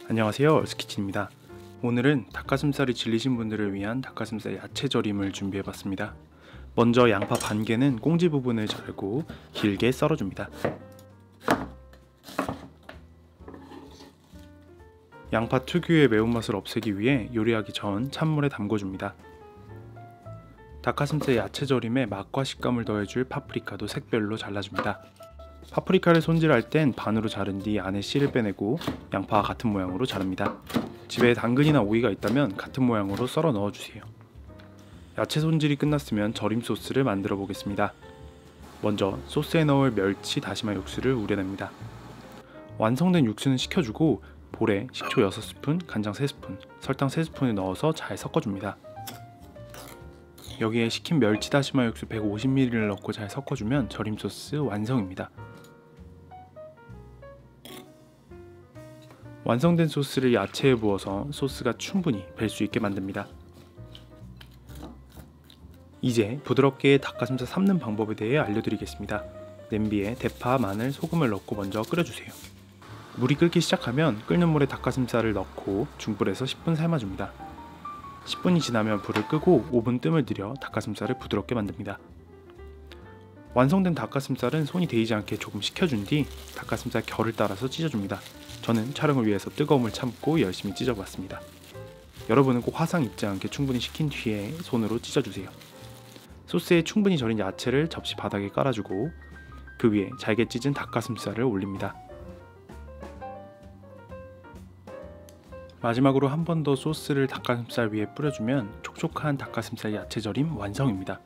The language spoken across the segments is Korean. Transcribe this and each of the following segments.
안녕하세요, 얼스키친입니다. 오늘은 닭가슴살이 질리신 분들을 위한 닭가슴살 야채 절임을 준비해봤습니다. 먼저 양파 반 개는 꽁지 부분을 자르고 길게 썰어줍니다. 양파 특유의 매운맛을 없애기 위해 요리하기 전 찬물에 담궈줍니다. 닭가슴살 야채 절임에 맛과 식감을 더해줄 파프리카도 색별로 잘라줍니다. 파프리카를 손질할 땐 반으로 자른 뒤 안에 씨를 빼내고 양파와 같은 모양으로 자릅니다. 집에 당근이나 오이가 있다면 같은 모양으로 썰어 넣어주세요. 야채 손질이 끝났으면 절임 소스를 만들어 보겠습니다. 먼저 소스에 넣을 멸치 다시마 육수를 우려냅니다. 완성된 육수는 식혀주고 볼에 식초 6스푼, 간장 3스푼, 설탕 3스푼을 넣어서 잘 섞어줍니다. 여기에 식힌 멸치 다시마 육수 150ml를 넣고 잘 섞어주면 절임 소스 완성입니다. 완성된 소스를 야채에 부어서 소스가 충분히 배 수 있게 만듭니다. 이제 부드럽게 닭가슴살 삶는 방법에 대해 알려드리겠습니다. 냄비에 대파, 마늘, 소금을 넣고 먼저 끓여주세요. 물이 끓기 시작하면 끓는 물에 닭가슴살을 넣고 중불에서 10분 삶아줍니다. 10분이 지나면 불을 끄고 5분 뜸을 들여 닭가슴살을 부드럽게 만듭니다. 완성된 닭가슴살은 손이 데이지 않게 조금 식혀준 뒤 닭가슴살 결을 따라서 찢어줍니다. 저는 촬영을 위해서 뜨거움을 참고 열심히 찢어봤습니다. 여러분은 꼭 화상 입지 않게 충분히 식힌 뒤에 손으로 찢어주세요. 소스에 충분히 절인 야채를 접시 바닥에 깔아주고 그 위에 잘게 찢은 닭가슴살을 올립니다. 마지막으로 한 번 더 소스를 닭가슴살 위에 뿌려주면 촉촉한 닭가슴살 야채 절임 완성입니다.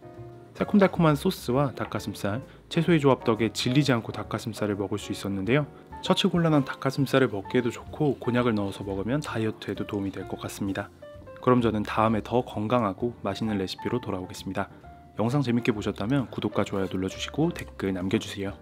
새콤달콤한 소스와 닭가슴살, 채소의 조합 덕에 질리지 않고 닭가슴살을 먹을 수 있었는데요. 처치곤란한 닭가슴살을 먹기에도 좋고 곤약을 넣어서 먹으면 다이어트에도 도움이 될 것 같습니다. 그럼 저는 다음에 더 건강하고 맛있는 레시피로 돌아오겠습니다. 영상 재밌게 보셨다면 구독과 좋아요 눌러주시고 댓글 남겨주세요.